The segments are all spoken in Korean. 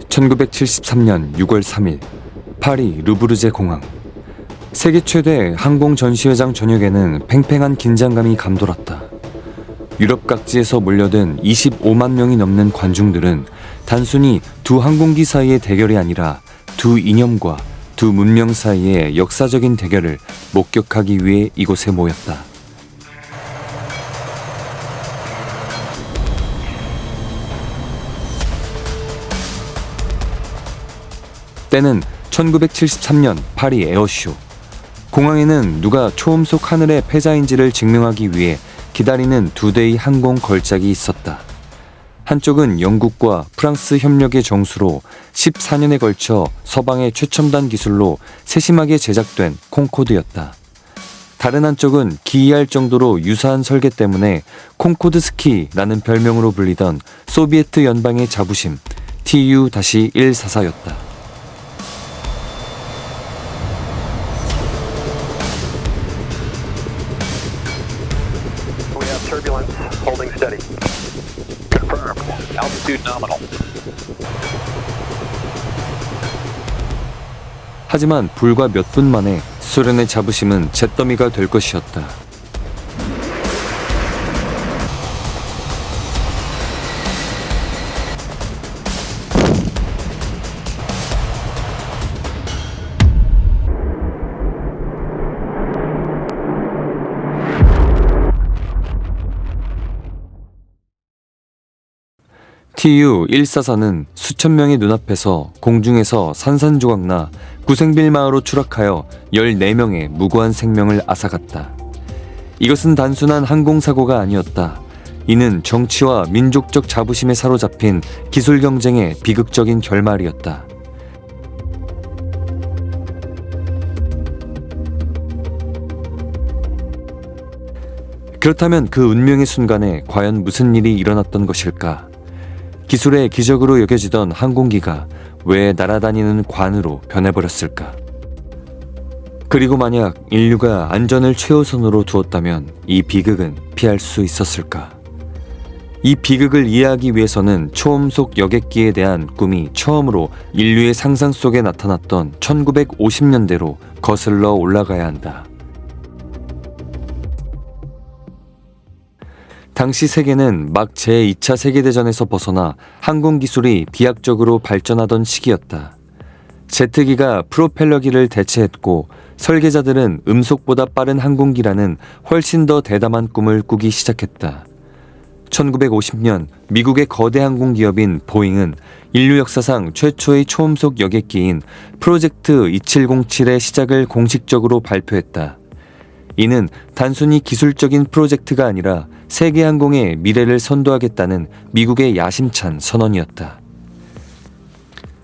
1973년 6월 3일 파리 르브르제 공항. 세계 최대 항공 전시회장 전역에는 팽팽한 긴장감이 감돌았다. 유럽 각지에서 몰려든 25만 명이 넘는 관중들은 단순히 두 항공기 사이의 대결이 아니라 두 이념과 두 문명 사이의 역사적인 대결을 목격하기 위해 이곳에 모였다. 때는 1973년 파리 에어쇼. 공항에는 누가 초음속 하늘의 패자인지를 증명하기 위해 기다리는 두 대의 항공 걸작이 있었다. 한쪽은 영국과 프랑스 협력의 정수로 14년에 걸쳐 서방의 최첨단 기술로 세심하게 제작된 콩코드였다. 다른 한쪽은 기이할 정도로 유사한 설계 때문에 콩코드 스키라는 별명으로 불리던 소비에트 연방의 자부심 TU-144였다. Turbulence, holding steady. Confirmed. Altitude nominal. 하지만 불과 몇 분 만에 소련의 자부심은 잿더미가 될 것이었다. TU-144는 수천 명의 눈앞에서 공중에서 산산조각나 구생빌마으로 추락하여 14명의 무고한 생명을 앗아갔다. 이것은 단순한 항공사고가 아니었다. 이는 정치와 민족적 자부심에 사로잡힌 기술 경쟁의 비극적인 결말이었다. 그렇다면 그 운명의 순간에 과연 무슨 일이 일어났던 것일까? 기술의 기적으로 여겨지던 항공기가 왜 날아다니는 관으로 변해버렸을까? 그리고 만약 인류가 안전을 최우선으로 두었다면 이 비극은 피할 수 있었을까? 이 비극을 이해하기 위해서는 초음속 여객기에 대한 꿈이 처음으로 인류의 상상 속에 나타났던 1950년대로 거슬러 올라가야 한다. 당시 세계는 막 제2차 세계대전에서 벗어나 항공기술이 비약적으로 발전하던 시기였다. 제트기가 프로펠러기를 대체했고 설계자들은 음속보다 빠른 항공기라는 훨씬 더 대담한 꿈을 꾸기 시작했다. 1950년 미국의 거대 항공기업인 보잉은 인류 역사상 최초의 초음속 여객기인 프로젝트 2707의 시작을 공식적으로 발표했다. 이는 단순히 기술적인 프로젝트가 아니라 세계 항공의 미래를 선도하겠다는 미국의 야심찬 선언이었다.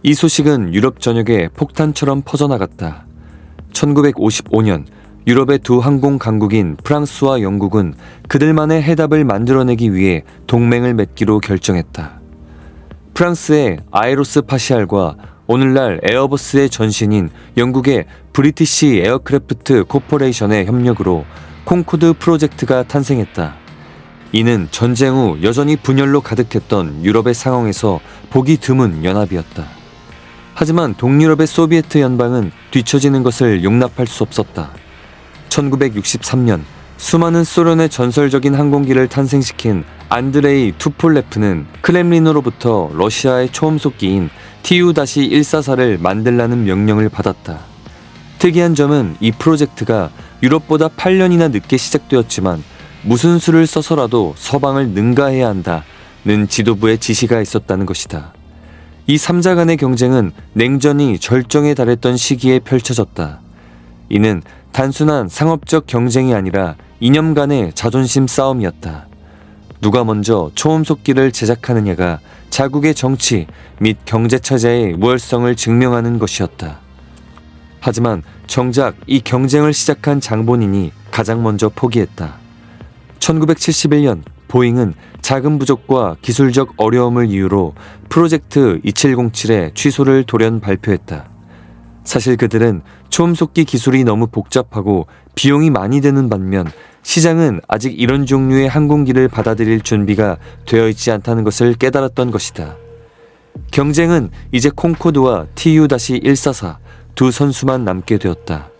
이 소식은 유럽 전역에 폭탄처럼 퍼져나갔다. 1955년 유럽의 두 항공 강국인 프랑스와 영국은 그들만의 해답을 만들어내기 위해 동맹을 맺기로 결정했다. 프랑스의 아에로스 파시알과 오늘날 에어버스의 전신인 영국의 브리티시 에어크래프트 코퍼레이션의 협력으로 콩코드 프로젝트가 탄생했다. 이는 전쟁 후 여전히 분열로 가득했던 유럽의 상황에서 보기 드문 연합이었다. 하지만 동유럽의 소비에트 연방은 뒤처지는 것을 용납할 수 없었다. 1963년 수많은 소련의 전설적인 항공기를 탄생시킨 안드레이 투폴레프는 크렘린으로부터 러시아의 초음속기인 TU-144를 만들라는 명령을 받았다. 특이한 점은 이 프로젝트가 유럽보다 8년이나 늦게 시작되었지만 무슨 수를 써서라도 서방을 능가해야 한다는 지도부의 지시가 있었다는 것이다. 이 3자 간의 경쟁은 냉전이 절정에 달했던 시기에 펼쳐졌다. 이는 단순한 상업적 경쟁이 아니라 이념 간의 자존심 싸움이었다. 누가 먼저 초음속기를 제작하느냐가 자국의 정치 및 경제체제의 우월성을 증명하는 것이었다. 하지만 정작 이 경쟁을 시작한 장본인이 가장 먼저 포기했다. 1971년 보잉은 자금 부족과 기술적 어려움을 이유로 프로젝트 2707의 취소를 돌연 발표했다. 사실 그들은 초음속기 기술이 너무 복잡하고 비용이 많이 드는 반면 시장은 아직 이런 종류의 항공기를 받아들일 준비가 되어 있지 않다는 것을 깨달았던 것이다. 경쟁은 이제 콩코드와 TU-144 두 선수만 남게 되었다.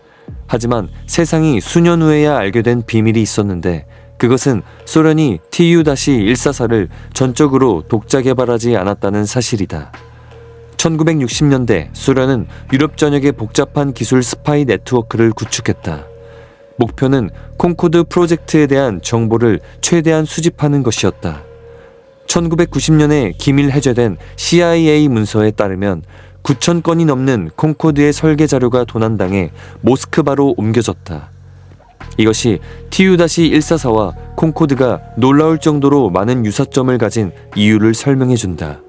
하지만 세상이 수년 후에야 알게 된 비밀이 있었는데 그것은 소련이 TU-144를 전적으로 독자 개발하지 않았다는 사실이다. 1960년대 소련은 유럽 전역의 복잡한 기술 스파이 네트워크를 구축했다. 목표는 콩코드 프로젝트에 대한 정보를 최대한 수집하는 것이었다. 1990년에 기밀 해제된 CIA 문서에 따르면 9,000건이 넘는 콩코드의 설계 자료가 도난당해 모스크바로 옮겨졌다. 이것이 TU-144와 콩코드가 놀라울 정도로 많은 유사점을 가진 이유를 설명해준다.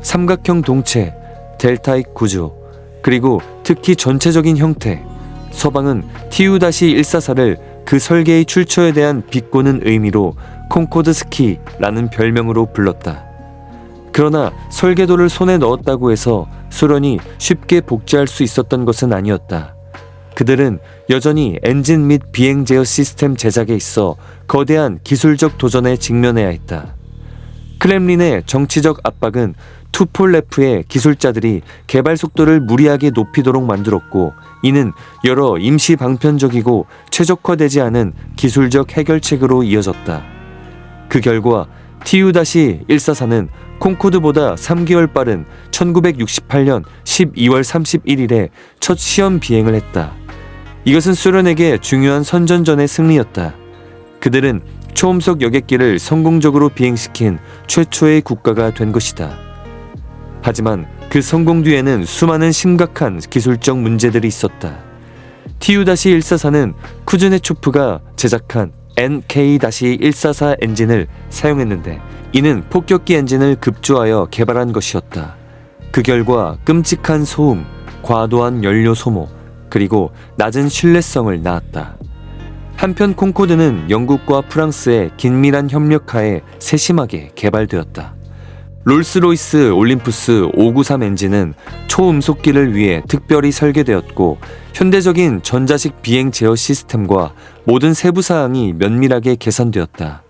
삼각형 동체, 델타익 구조, 그리고 특히 전체적인 형태. 서방은 TU-144를 그 설계의 출처에 대한 비꼬는 의미로 콩코드스키라는 별명으로 불렀다. 그러나 설계도를 손에 넣었다고 해서 소련이 쉽게 복제할 수 있었던 것은 아니었다. 그들은 여전히 엔진 및 비행 제어 시스템 제작에 있어 거대한 기술적 도전에 직면해야 했다. 크렘린의 정치적 압박은 투폴레프의 기술자들이 개발 속도를 무리하게 높이도록 만들었고 이는 여러 임시 방편적이고 최적화되지 않은 기술적 해결책으로 이어졌다. 그 결과 TU-144는 콩코드보다 3개월 빠른 1968년 12월 31일에 첫 시험 비행을 했다. 이것은 소련에게 중요한 선전전의 승리였다. 그들은 초음속 여객기를 성공적으로 비행시킨 최초의 국가가 된 것이다. 하지만 그 성공 뒤에는 수많은 심각한 기술적 문제들이 있었다. TU-144는 쿠즈네초프가 제작한 NK-144 엔진을 사용했는데 이는 폭격기 엔진을 급조하여 개발한 것이었다. 그 결과 끔찍한 소음, 과도한 연료 소모, 그리고 낮은 신뢰성을 낳았다. 한편 콩코드는 영국과 프랑스의 긴밀한 협력하에 세심하게 개발되었다. 롤스로이스 올림푸스 593 엔진은 초음속기를 위해 특별히 설계되었고 현대적인 전자식 비행 제어 시스템과 모든 세부 사항이 면밀하게 계산되었다.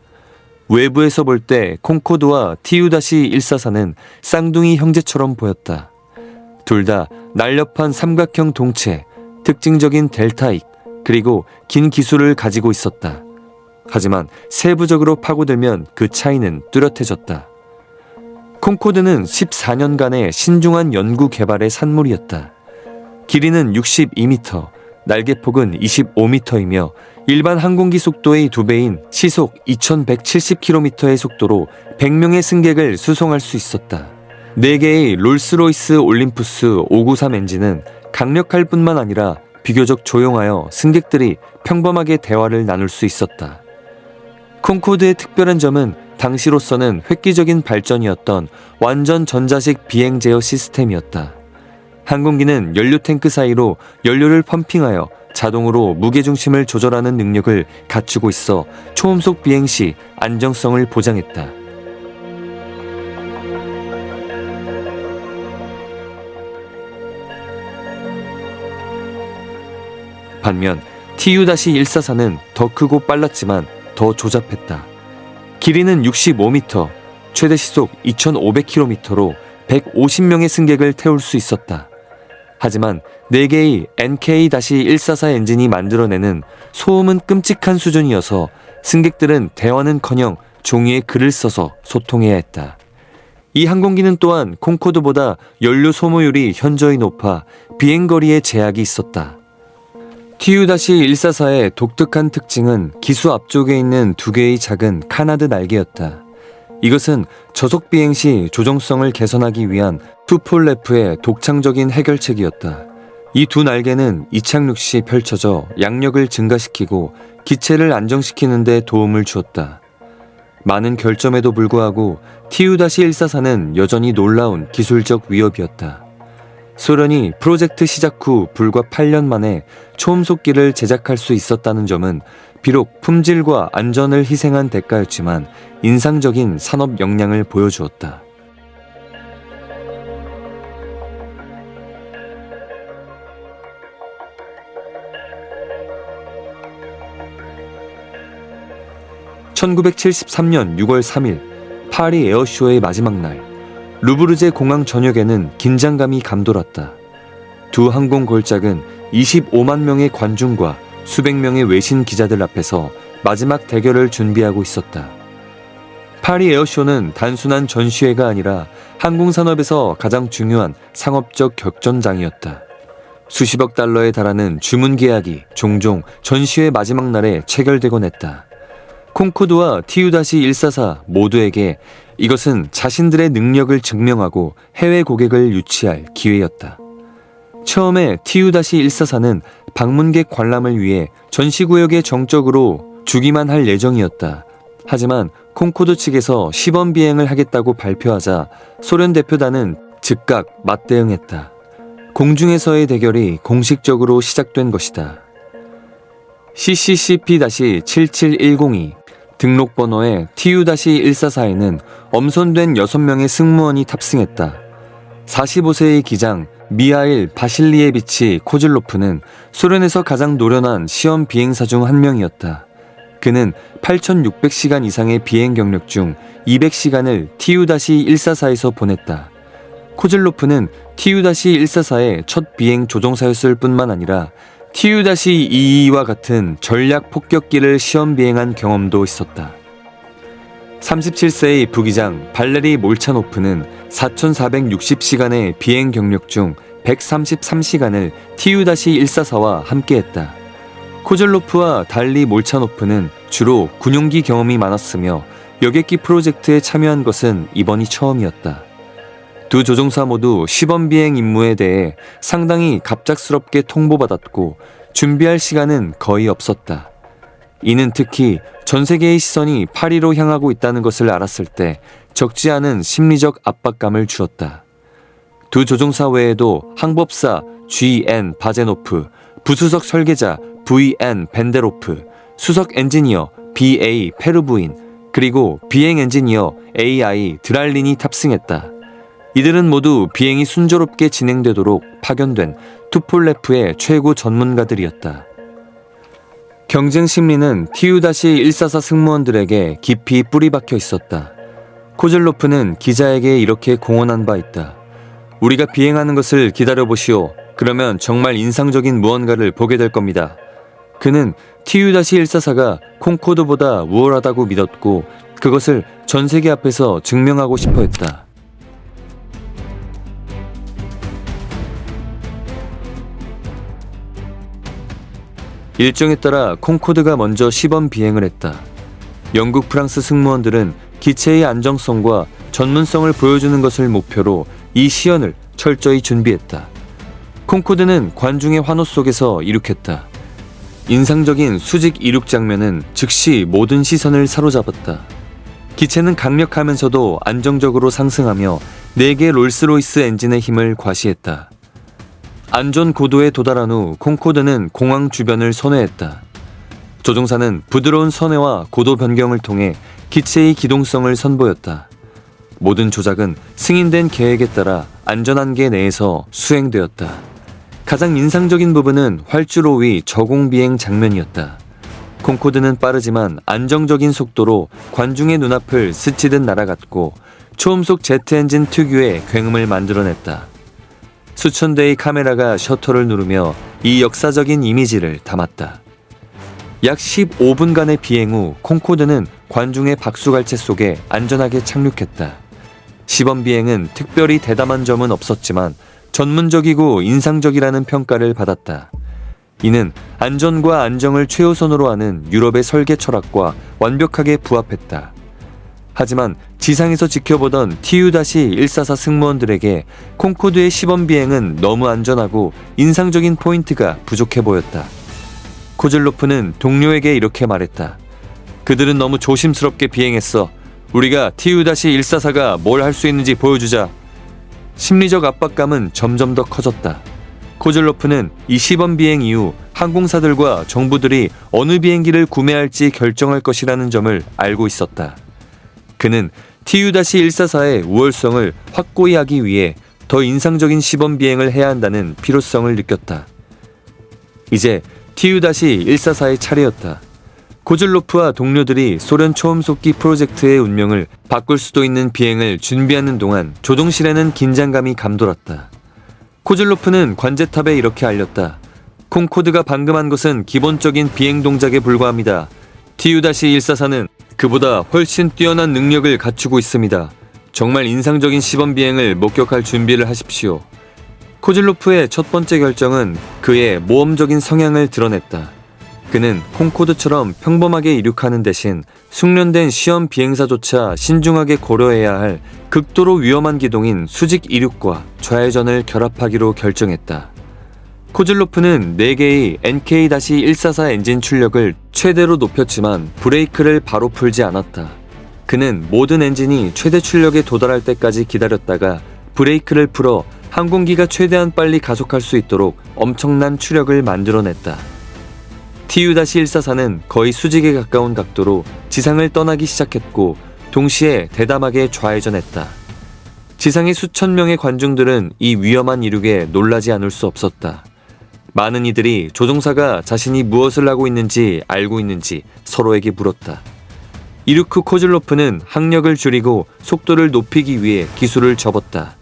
외부에서 볼 때 콩코드와 TU-144는 쌍둥이 형제처럼 보였다. 둘 다 날렵한 삼각형 동체, 특징적인 델타익, 그리고 긴 기술을 가지고 있었다. 하지만 세부적으로 파고들면 그 차이는 뚜렷해졌다. 콩코드는 14년간의 신중한 연구 개발의 산물이었다. 길이는 62m, 날개폭은 25m이며 일반 항공기 속도의 2배인 시속 2170km의 속도로 100명의 승객을 수송할 수 있었다. 4개의 롤스로이스 올림푸스 593 엔진은 강력할 뿐만 아니라 비교적 조용하여 승객들이 평범하게 대화를 나눌 수 있었다. 콩코드의 특별한 점은 당시로서는 획기적인 발전이었던 완전 전자식 비행 제어 시스템이었다. 항공기는 연료 탱크 사이로 연료를 펌핑하여 자동으로 무게중심을 조절하는 능력을 갖추고 있어 초음속 비행 시 안정성을 보장했다. 반면 TU-144는 더 크고 빨랐지만 더 조잡했다. 길이는 65m, 최대 시속 2500km로 150명의 승객을 태울 수 있었다. 하지만 4개의 NK-144 엔진이 만들어내는 소음은 끔찍한 수준이어서 승객들은 대화는커녕 종이에 글을 써서 소통해야 했다. 이 항공기는 또한 콩코드보다 연료 소모율이 현저히 높아 비행거리에 제약이 있었다. TU-144의 독특한 특징은 기수 앞쪽에 있는 2개의 작은 카나드 날개였다. 이것은 저속 비행 시 조정성을 개선하기 위한 투폴레프의 독창적인 해결책이었다. 이 2 날개는 이착륙 시 펼쳐져 양력을 증가시키고 기체를 안정시키는 데 도움을 주었다. 많은 결점에도 불구하고 TU-144는 여전히 놀라운 기술적 위협이었다. 소련이 프로젝트 시작 후 불과 8년 만에 초음속기를 제작할 수 있었다는 점은 비록 품질과 안전을 희생한 대가였지만 인상적인 산업 역량을 보여주었다. (1973년 6월 3일) 파리 에어쇼의 마지막 날, 루브르제 공항 전역에는 긴장감이 감돌았다. 두 항공 걸작은 25만 명의 관중과 수백 명의 외신 기자들 앞에서 마지막 대결을 준비하고 있었다. 파리 에어쇼는 단순한 전시회가 아니라 항공산업에서 가장 중요한 상업적 격전장이었다. 수십억 달러에 달하는 주문 계약이 종종 전시회 마지막 날에 체결되곤 했다. 콩코드와 TU-144 모두에게 이것은 자신들의 능력을 증명하고 해외 고객을 유치할 기회였다. 처음에 TU-144는 방문객 관람을 위해 전시구역에 정적으로 주기만 할 예정이었다. 하지만 콩코드 측에서 시범 비행을 하겠다고 발표하자 소련 대표단은 즉각 맞대응했다. 공중에서의 대결이 공식적으로 시작된 것이다. CCCP-7710이 등록번호의 TU-144에는 엄선된 6명의 승무원이 탑승했다. 45세의 기장 미하일 바실리에비치 코즐로프는 소련에서 가장 노련한 시험 비행사 중 한 명이었다. 그는 8,600시간 이상의 비행 경력 중 200시간을 TU-144에서 보냈다. 코즐로프는 TU-144의 첫 비행 조종사였을 뿐만 아니라 TU-22와 같은 전략 폭격기를 시험 비행한 경험도 있었다. 37세의 부기장 발레리 몰차노프는 4,460시간의 비행 경력 중 133시간을 TU-144와 함께했다. 코즐로프와 달리 몰차노프는 주로 군용기 경험이 많았으며 여객기 프로젝트에 참여한 것은 이번이 처음이었다. 두 조종사 모두 시범 비행 임무에 대해 상당히 갑작스럽게 통보받았고 준비할 시간은 거의 없었다. 이는 특히 전 세계의 시선이 파리로 향하고 있다는 것을 알았을 때 적지 않은 심리적 압박감을 주었다. 두 조종사 외에도 항법사 G.N. 바제노프, 부수석 설계자 V.N. 벤데로프, 수석 엔지니어 B.A. 페르부인, 그리고 비행 엔지니어 A.I. 드랄린이 탑승했다. 이들은 모두 비행이 순조롭게 진행되도록 파견된 투폴레프의 최고 전문가들이었다. 경쟁 심리는 TU-144 승무원들에게 깊이 뿌리박혀 있었다. 코즐로프는 기자에게 이렇게 공언한 바 있다. 우리가 비행하는 것을 기다려보시오. 그러면 정말 인상적인 무언가를 보게 될 겁니다. 그는 TU-144가 콩코드보다 우월하다고 믿었고 그것을 전 세계 앞에서 증명하고 싶어 했다. 일정에 따라 콩코드가 먼저 시범 비행을 했다. 영국, 프랑스 승무원들은 기체의 안정성과 전문성을 보여주는 것을 목표로 이 시연을 철저히 준비했다. 콩코드는 관중의 환호 속에서 이륙했다. 인상적인 수직 이륙 장면은 즉시 모든 시선을 사로잡았다. 기체는 강력하면서도 안정적으로 상승하며 4개 롤스로이스 엔진의 힘을 과시했다. 안전 고도에 도달한 후 콩코드는 공항 주변을 선회했다. 조종사는 부드러운 선회와 고도 변경을 통해 기체의 기동성을 선보였다. 모든 조작은 승인된 계획에 따라 안전한계 내에서 수행되었다. 가장 인상적인 부분은 활주로 위 저공 비행 장면이었다. 콩코드는 빠르지만 안정적인 속도로 관중의 눈앞을 스치듯 날아갔고 초음속 제트 엔진 특유의 굉음을 만들어냈다. 수천 대의 카메라가 셔터를 누르며 이 역사적인 이미지를 담았다. 약 15분간의 비행 후 콩코드는 관중의 박수갈채 속에 안전하게 착륙했다. 시범 비행은 특별히 대담한 점은 없었지만 전문적이고 인상적이라는 평가를 받았다. 이는 안전과 안정을 최우선으로 하는 유럽의 설계 철학과 완벽하게 부합했다. 하지만 지상에서 지켜보던 TU-144 승무원들에게 콩코드의 시범 비행은 너무 안전하고 인상적인 포인트가 부족해 보였다. 코즐로프는 동료에게 이렇게 말했다. 그들은 너무 조심스럽게 비행했어. 우리가 TU-144가 뭘 할 수 있는지 보여주자. 심리적 압박감은 점점 더 커졌다. 코즐로프는 이 시범 비행 이후 항공사들과 정부들이 어느 비행기를 구매할지 결정할 것이라는 점을 알고 있었다. 그는 TU-144의 우월성을 확고히 하기 위해 더 인상적인 시범 비행을 해야 한다는 필요성을 느꼈다. 이제 TU-144의 차례였다. 코즐로프와 동료들이 소련 초음속기 프로젝트의 운명을 바꿀 수도 있는 비행을 준비하는 동안 조종실에는 긴장감이 감돌았다. 코즐로프는 관제탑에 이렇게 알렸다. 콩코드가 방금 한 것은 기본적인 비행 동작에 불과합니다. TU-144는 그보다 훨씬 뛰어난 능력을 갖추고 있습니다. 정말 인상적인 시범 비행을 목격할 준비를 하십시오. 코즐로프의 첫 번째 결정은 그의 모험적인 성향을 드러냈다. 그는 콩코드처럼 평범하게 이륙하는 대신 숙련된 시험 비행사조차 신중하게 고려해야 할 극도로 위험한 기동인 수직 이륙과 좌회전을 결합하기로 결정했다. 코즐로프는 4개의 NK-144 엔진 출력을 최대로 높였지만 브레이크를 바로 풀지 않았다. 그는 모든 엔진이 최대 출력에 도달할 때까지 기다렸다가 브레이크를 풀어 항공기가 최대한 빨리 가속할 수 있도록 엄청난 추력을 만들어냈다. TU-144는 거의 수직에 가까운 각도로 지상을 떠나기 시작했고 동시에 대담하게 좌회전했다. 지상의 수천 명의 관중들은 이 위험한 이륙에 놀라지 않을 수 없었다. 많은 이들이 조종사가 자신이 무엇을 하고 있는지 알고 있는지 서로에게 물었다. 이륙 후 코즐로프는 항력을 줄이고 속도를 높이기 위해 기술을 접었다.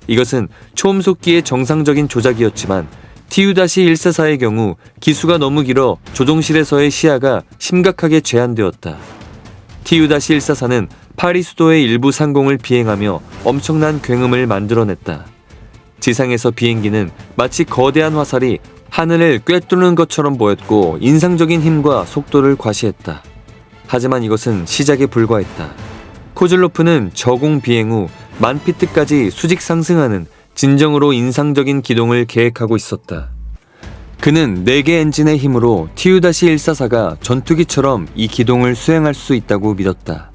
이것은 초음속기의 정상적인 조작이었지만 TU-144의 경우 기수가 너무 길어 조종실에서의 시야가 심각하게 제한되었다. TU-144는 파리 수도의 일부 상공을 비행하며 엄청난 굉음을 만들어냈다. 지상에서 비행기는 마치 거대한 화살이 하늘을 꿰뚫는 것처럼 보였고 인상적인 힘과 속도를 과시했다. 하지만 이것은 시작에 불과했다. 코즐로프는 저공 비행 후 10,000피트까지 수직 상승하는 진정으로 인상적인 기동을 계획하고 있었다. 그는 4개 엔진의 힘으로 TU-144가 전투기처럼 이 기동을 수행할 수 있다고 믿었다.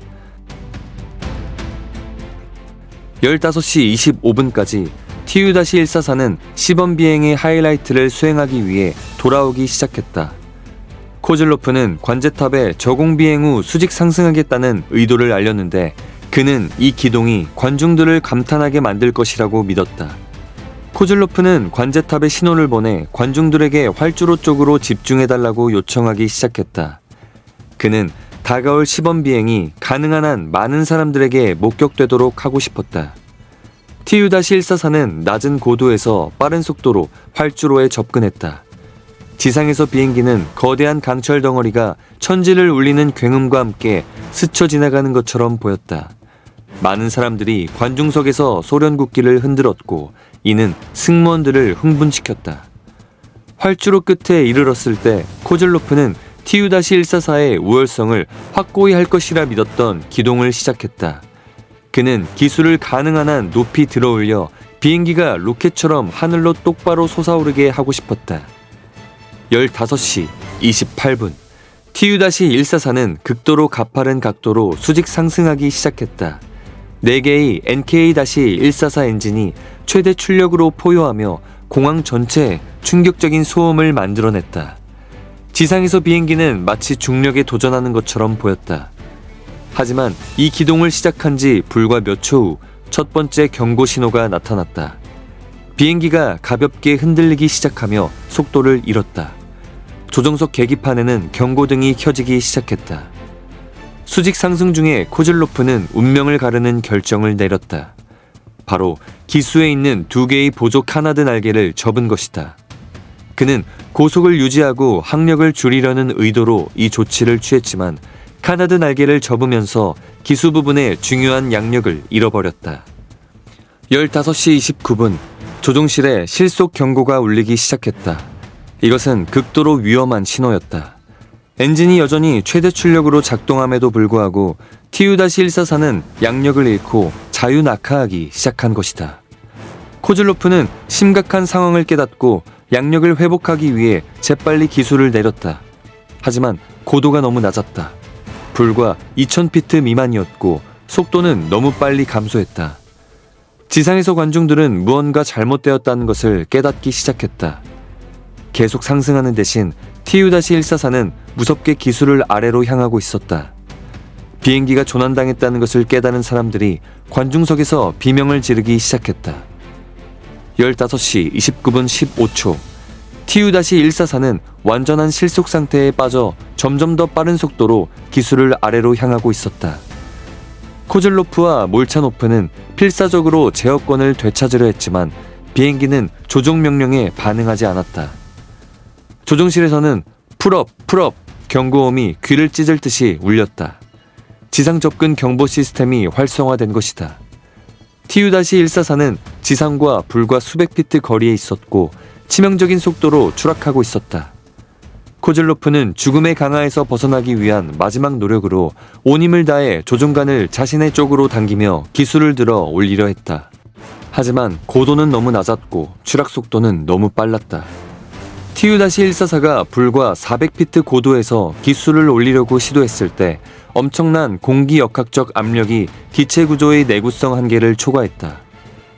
15시 25분까지 TU-144는 시범 비행의 하이라이트를 수행하기 위해 돌아오기 시작했다. 코즐로프는 관제탑에 저공 비행 후 수직 상승하겠다는 의도를 알렸는데 그는 이 기동이 관중들을 감탄하게 만들 것이라고 믿었다. 코즐로프는 관제탑에 신호를 보내 관중들에게 활주로 쪽으로 집중해달라고 요청하기 시작했다. 그는 다가올 시범 비행이 가능한 한 많은 사람들에게 목격되도록 하고 싶었다. TU-144는 낮은 고도에서 빠른 속도로 활주로에 접근했다. 지상에서 비행기는 거대한 강철 덩어리가 천지를 울리는 굉음과 함께 스쳐 지나가는 것처럼 보였다. 많은 사람들이 관중석에서 소련 국기를 흔들었고 이는 승무원들을 흥분시켰다. 활주로 끝에 이르렀을 때 코즐로프는 TU-144의 우월성을 확고히 할 것이라 믿었던 기동을 시작했다. 그는 기술을 가능한 한 높이 들어올려 비행기가 로켓처럼 하늘로 똑바로 솟아오르게 하고 싶었다. 15시 28분 TU-144는 극도로 가파른 각도로 수직 상승하기 시작했다. 4개의 NK-144 엔진이 최대 출력으로 포효하며 공항 전체에 충격적인 소음을 만들어냈다. 지상에서 비행기는 마치 중력에 도전하는 것처럼 보였다. 하지만 이 기동을 시작한 지 불과 몇 초 후 첫 번째 경고 신호가 나타났다. 비행기가 가볍게 흔들리기 시작하며 속도를 잃었다. 조종석 계기판에는 경고등이 켜지기 시작했다. 수직 상승 중에 코즐로프는 운명을 가르는 결정을 내렸다. 바로 기수에 있는 2개의 보조 카나드 날개를 접은 것이다. 그는 고속을 유지하고 항력을 줄이려는 의도로 이 조치를 취했지만 카나드 날개를 접으면서 기수 부분의 중요한 양력을 잃어버렸다. 15시 29분 조종실에 실속 경고가 울리기 시작했다. 이것은 극도로 위험한 신호였다. 엔진이 여전히 최대 출력으로 작동함에도 불구하고 TU-144는 양력을 잃고 자유 낙하하기 시작한 것이다. 코즐로프는 심각한 상황을 깨닫고 양력을 회복하기 위해 재빨리 기술을 내렸다. 하지만 고도가 너무 낮았다. 불과 2,000피트 미만이었고 속도는 너무 빨리 감소했다. 지상에서 관중들은 무언가 잘못되었다는 것을 깨닫기 시작했다. 계속 상승하는 대신 TU-144는 무섭게 기술을 아래로 향하고 있었다. 비행기가 조난당했다는 것을 깨달은 사람들이 관중석에서 비명을 지르기 시작했다. 15시 29분 15초 TU-144는 완전한 실속 상태에 빠져 점점 더 빠른 속도로 기술을 아래로 향하고 있었다. 코즐로프와 몰차노프는 필사적으로 제어권을 되찾으려 했지만 비행기는 조종 명령에 반응하지 않았다. 조종실에서는 풀업, 풀업 경고음이 귀를 찢을 듯이 울렸다. 지상 접근 경보 시스템이 활성화된 것이다. TU-144는 지상과 불과 수백 피트 거리에 있었고 치명적인 속도로 추락하고 있었다. 코즐로프는 죽음의 강화에서 벗어나기 위한 마지막 노력으로 온 힘을 다해 조종관을 자신의 쪽으로 당기며 기술을 들어 올리려 했다. 하지만 고도는 너무 낮았고 추락 속도는 너무 빨랐다. TU-144가 불과 400피트 고도에서 기술을 올리려고 시도했을 때 엄청난 공기역학적 압력이 기체 구조의 내구성 한계를 초과했다.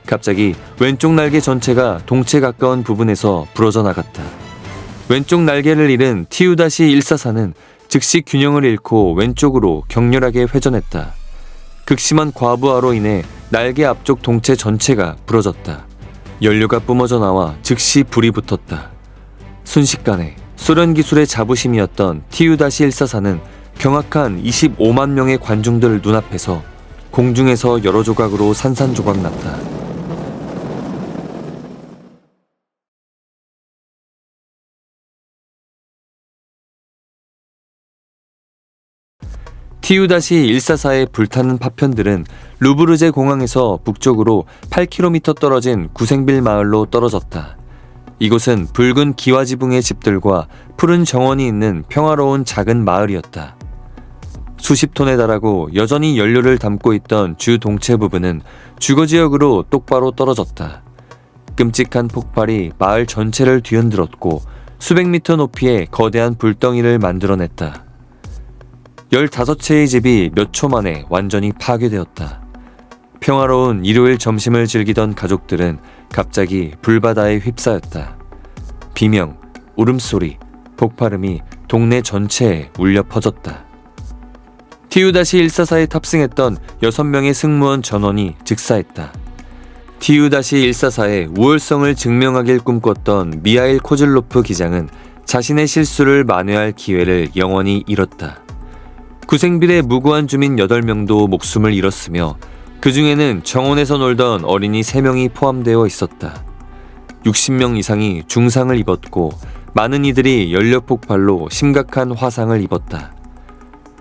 갑자기 왼쪽 날개 전체가 동체 가까운 부분에서 부러져 나갔다. 왼쪽 날개를 잃은 TU-144는 즉시 균형을 잃고 왼쪽으로 격렬하게 회전했다. 극심한 과부하로 인해 날개 앞쪽 동체 전체가 부러졌다. 연료가 뿜어져 나와 즉시 불이 붙었다. 순식간에 소련 기술의 자부심이었던 TU-144는 경악한 25만 명의 관중들 눈앞에서 공중에서 여러 조각으로 산산조각 났다. TU-144의 불타는 파편들은 루브르제 공항에서 북쪽으로 8km 떨어진 구생빌 마을로 떨어졌다. 이곳은 붉은 기와지붕의 집들과 푸른 정원이 있는 평화로운 작은 마을이었다. 수십 톤에 달하고 여전히 연료를 담고 있던 주 동체 부분은 주거지역으로 똑바로 떨어졌다. 끔찍한 폭발이 마을 전체를 뒤흔들었고 수백 미터 높이의 거대한 불덩이를 만들어냈다. 15채의 집이 몇 초 만에 완전히 파괴되었다. 평화로운 일요일 점심을 즐기던 가족들은 갑자기 불바다에 휩싸였다. 비명, 울음소리, 폭발음이 동네 전체에 울려 퍼졌다. TU-144에 탑승했던 6명의 승무원 전원이 즉사했다. TU-144의 우월성을 증명하길 꿈꿨던 미하일 코즐로프 기장은 자신의 실수를 만회할 기회를 영원히 잃었다. 구생빌의 무고한 주민 8명도 목숨을 잃었으며 그 중에는 정원에서 놀던 어린이 3명이 포함되어 있었다. 60명 이상이 중상을 입었고 많은 이들이 연료 폭발로 심각한 화상을 입었다.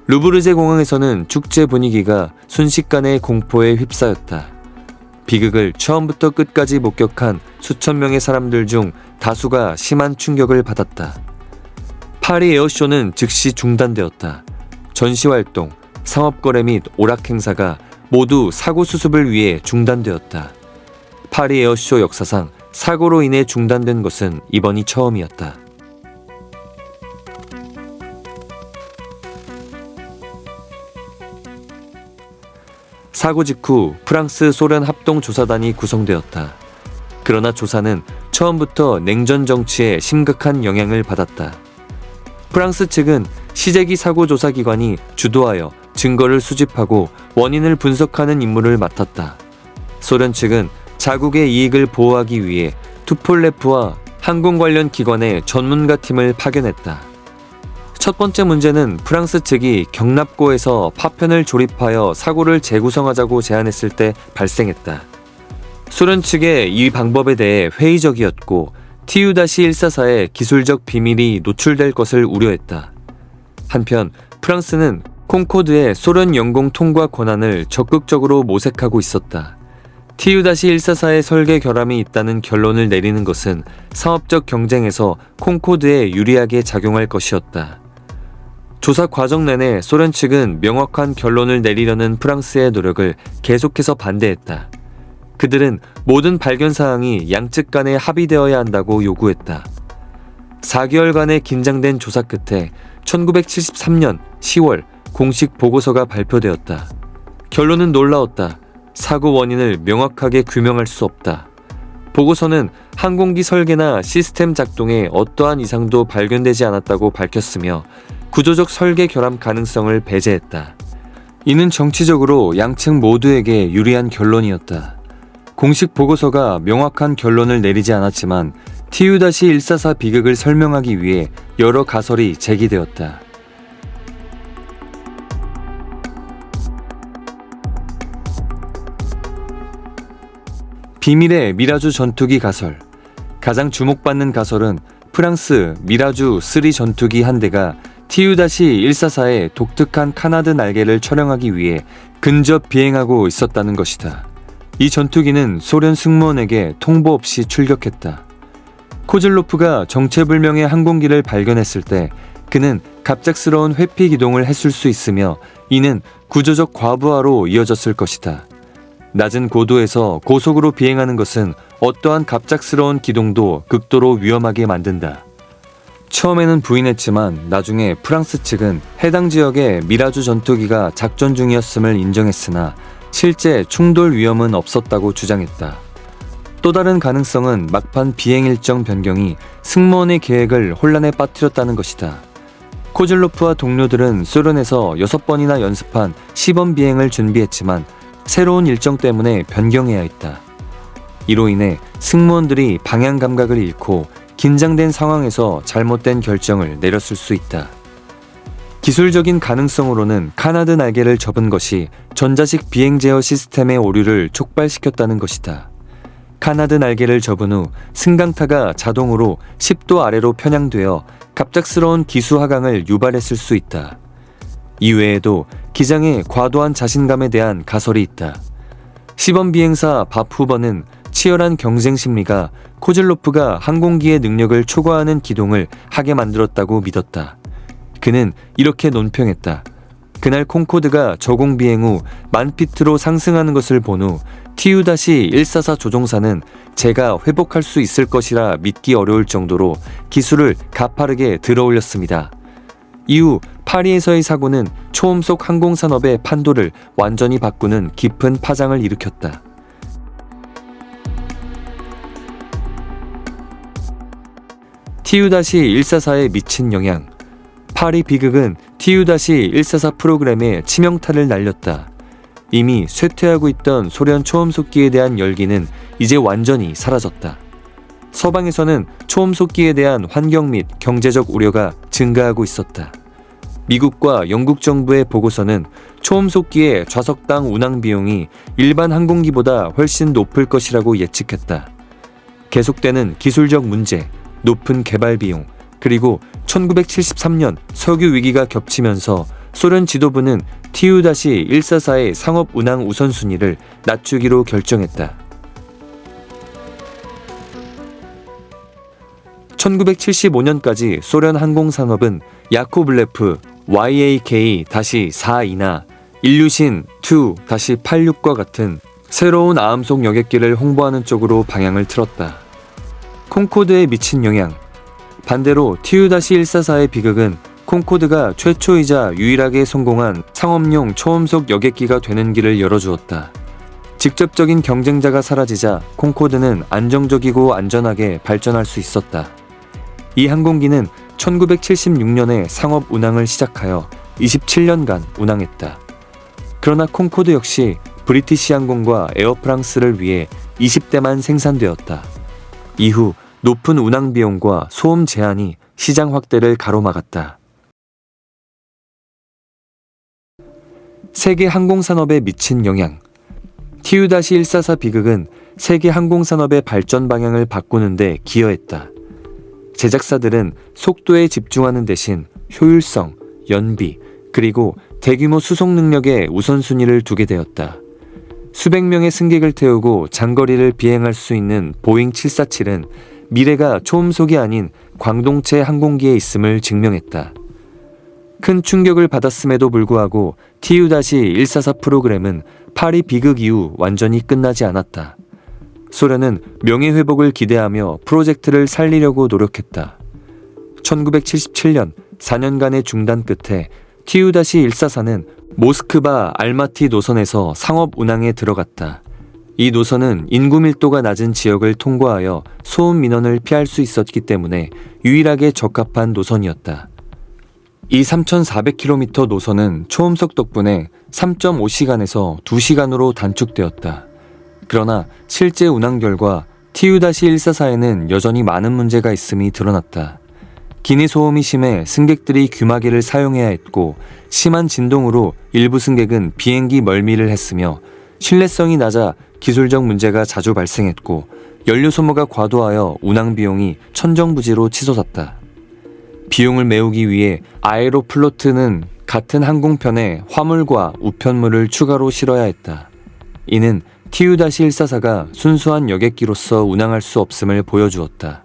루브르제 공항에서는 축제 분위기가 순식간에 공포에 휩싸였다. 비극을 처음부터 끝까지 목격한 수천 명의 사람들 중 다수가 심한 충격을 받았다. 파리 에어쇼는 즉시 중단되었다. 전시활동, 상업거래 및 오락 행사가 모두 사고 수습을 위해 중단되었다. 파리 에어쇼 역사상 사고로 인해 중단된 것은 이번이 처음이었다. 사고 직후 프랑스 소련 합동조사단이 구성되었다. 그러나 조사는 처음부터 냉전 정치에 심각한 영향을 받았다. 프랑스 측은 시제기 사고 조사 기관이 주도하여 증거를 수집하고 원인을 분석하는 임무를 맡았다. 소련 측은 자국의 이익을 보호하기 위해 투폴레프와 항공 관련 기관의 전문가 팀을 파견했다. 첫 번째 문제는 프랑스 측이 경납고에서 파편을 조립하여 사고를 재구성하자고 제안했을 때 발생했다. 소련 측의 이 방법에 대해 회의적이었고 TU-144의 기술적 비밀이 노출될 것을 우려했다. 한편 프랑스는 콩코드의 소련 영공 통과 권한을 적극적으로 모색하고 있었다. TU-144의 설계 결함이 있다는 결론을 내리는 것은 사업적 경쟁에서 콩코드에 유리하게 작용할 것이었다. 조사 과정 내내 소련 측은 명확한 결론을 내리려는 프랑스의 노력을 계속해서 반대했다. 그들은 모든 발견 사항이 양측 간에 합의되어야 한다고 요구했다. 4개월간의 긴장된 조사 끝에 1973년 10월 공식 보고서가 발표되었다. 결론은 놀라웠다. 사고 원인을 명확하게 규명할 수 없다. 보고서는 항공기 설계나 시스템 작동에 어떠한 이상도 발견되지 않았다고 밝혔으며 구조적 설계 결함 가능성을 배제했다. 이는 정치적으로 양측 모두에게 유리한 결론이었다. 공식 보고서가 명확한 결론을 내리지 않았지만 TU-144 비극을 설명하기 위해 여러 가설이 제기되었다. 비밀의 미라주 전투기 가설. 가장 주목받는 가설은 프랑스 미라주 3 전투기 한 대가 TU-144의 독특한 카나드 날개를 촬영하기 위해 근접 비행하고 있었다는 것이다. 이 전투기는 소련 승무원에게 통보 없이 출격했다. 코즐로프가 정체불명의 항공기를 발견했을 때 그는 갑작스러운 회피 기동을 했을 수 있으며 이는 구조적 과부하로 이어졌을 것이다. 낮은 고도에서 고속으로 비행하는 것은 어떠한 갑작스러운 기동도 극도로 위험하게 만든다. 처음에는 부인했지만 나중에 프랑스 측은 해당 지역에 미라주 전투기가 작전 중이었음을 인정했으나 실제 충돌 위험은 없었다고 주장했다. 또 다른 가능성은 막판 비행 일정 변경이 승무원의 계획을 혼란에 빠뜨렸다는 것이다. 코즐로프와 동료들은 소련에서 6번이나 연습한 시범 비행을 준비했지만 새로운 일정 때문에 변경해야 했다. 이로 인해 승무원들이 방향 감각을 잃고 긴장된 상황에서 잘못된 결정을 내렸을 수 있다. 기술적인 가능성으로는 카나드 날개를 접은 것이 전자식 비행 제어 시스템의 오류를 촉발시켰다는 것이다. 카나드 날개를 접은 후 승강타가 자동으로 10도 아래로 편향되어 갑작스러운 기수 하강을 유발했을 수 있다. 이외에도 기장의 과도한 자신감에 대한 가설이 있다. 시범 비행사 밥 후버는 치열한 경쟁 심리가 코즐로프가 항공기의 능력을 초과하는 기동을 하게 만들었다고 믿었다. 그는 이렇게 논평했다. 그날 콩코드가 저공 비행 후 10,000피트로 상승하는 것을 본 후 TU-144 조종사는 제가 회복할 수 있을 것이라 믿기 어려울 정도로 기술을 가파르게 들어올렸습니다. 이후 파리에서의 사고는 초음속 항공산업의 판도를 완전히 바꾸는 깊은 파장을 일으켰다. TU-144에 미친 영향. 파리 비극은 TU-144 프로그램에 치명타를 날렸다. 이미 쇠퇴하고 있던 소련 초음속기에 대한 열기는 이제 완전히 사라졌다. 서방에서는 초음속기에 대한 환경 및 경제적 우려가 증가하고 있었다. 미국과 영국 정부의 보고서는 초음속기의 좌석당 운항 비용이 일반 항공기보다 훨씬 높을 것이라고 예측했다. 계속되는 기술적 문제, 높은 개발 비용, 그리고 1973년 석유 위기가 겹치면서 소련 지도부는 TU-144의 상업 운항 우선순위를 낮추기로 결정했다. 1975년까지 소련 항공산업은 야코블레프 YAK-42나 일류신 2-86과 같은 새로운 아음속 여객기를 홍보하는 쪽으로 방향을 틀었다. 콩코드에 미친 영향. 반대로 TU-144의 비극은 콩코드가 최초이자 유일하게 성공한 상업용 초음속 여객기가 되는 길을 열어주었다. 직접적인 경쟁자가 사라지자 콩코드는 안정적이고 안전하게 발전할 수 있었다. 이 항공기는 1976년에 상업 운항을 시작하여 27년간 운항했다. 그러나 콩코드 역시 브리티시 항공과 에어프랑스를 위해 20대만 생산되었다. 이후 높은 운항 비용과 소음 제한이 시장 확대를 가로막았다. 세계 항공산업에 미친 영향. TU-144 비극은 세계 항공산업의 발전 방향을 바꾸는 데 기여했다. 제작사들은 속도에 집중하는 대신 효율성, 연비, 그리고 대규모 수송 능력에 우선순위를 두게 되었다. 수백 명의 승객을 태우고 장거리를 비행할 수 있는 보잉 747은 미래가 초음속이 아닌 광동체 항공기에 있음을 증명했다. 큰 충격을 받았음에도 불구하고 TU-144 프로그램은 파리 비극 이후 완전히 끝나지 않았다. 소련은 명예회복을 기대하며 프로젝트를 살리려고 노력했다. 1977년 4년간의 중단 끝에 TU-144는 모스크바 알마티 노선에서 상업 운항에 들어갔다. 이 노선은 인구 밀도가 낮은 지역을 통과하여 소음 민원을 피할 수 있었기 때문에 유일하게 적합한 노선이었다. 이 3,400km 노선은 초음속 덕분에 3.5시간에서 2시간으로 단축되었다. 그러나 실제 운항 결과 TU-144에는 여전히 많은 문제가 있음이 드러났다. 기니 소음이 심해 승객들이 귀마개를 사용해야 했고 심한 진동으로 일부 승객은 비행기 멀미를 했으며 신뢰성이 낮아 기술적 문제가 자주 발생했고 연료 소모가 과도하여 운항 비용이 천정부지로 치솟았다. 비용을 메우기 위해 아에로플로트는 같은 항공편에 화물과 우편물을 추가로 실어야 했다. 이는 TU-144가 순수한 여객기로서 운항할 수 없음을 보여주었다.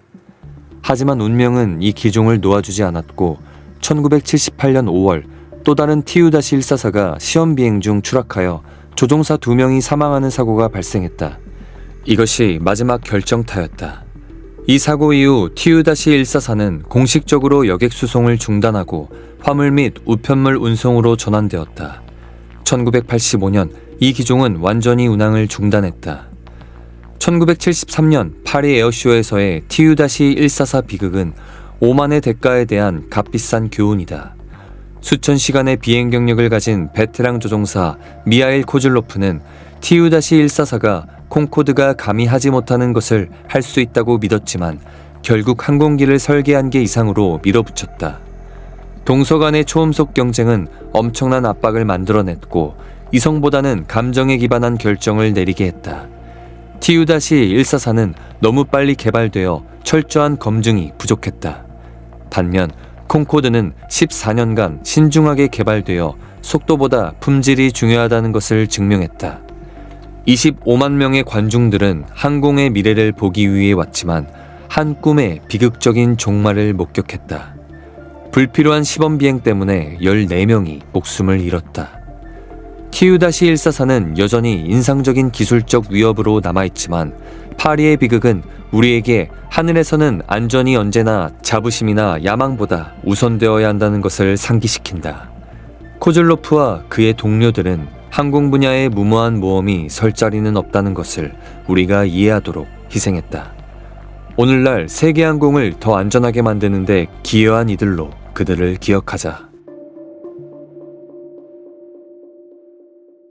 하지만 운명은 이 기종을 놓아주지 않았고 1978년 5월 또 다른 TU-144가 시험 비행 중 추락하여 조종사 2명이 사망하는 사고가 발생했다. 이것이 마지막 결정타였다. 이 사고 이후 TU-144는 공식적으로 여객 수송을 중단하고 화물 및 우편물 운송으로 전환되었다. 1985년 이 기종은 완전히 운항을 중단했다. 1973년 파리 에어쇼에서의 TU-144 비극은 오만의 대가에 대한 값비싼 교훈이다. 수천 시간의 비행 경력을 가진 베테랑 조종사 미하일 코즐로프는 TU-144가 콩코드가 감히 하지 못하는 것을 할 수 있다고 믿었지만 결국 항공기를 설계한 게 이상으로 밀어붙였다. 동서 간의 초음속 경쟁은 엄청난 압박을 만들어냈고 이성보다는 감정에 기반한 결정을 내리게 했다. TU-144는 너무 빨리 개발되어 철저한 검증이 부족했다. 반면 콩코드는 14년간 신중하게 개발되어 속도보다 품질이 중요하다는 것을 증명했다. 25만 명의 관중들은 항공의 미래를 보기 위해 왔지만 한 꿈의 비극적인 종말을 목격했다. 불필요한 시범 비행 때문에 14명이 목숨을 잃었다. TU-144는 여전히 인상적인 기술적 위협으로 남아있지만 파리의 비극은 우리에게 하늘에서는 안전이 언제나 자부심이나 야망보다 우선되어야 한다는 것을 상기시킨다. 코즐로프와 그의 동료들은 항공 분야의 무모한 모험이 설 자리는 없다는 것을 우리가 이해하도록 희생했다. 오늘날 세계 항공을 더 안전하게 만드는 데 기여한 이들로 그들을 기억하자.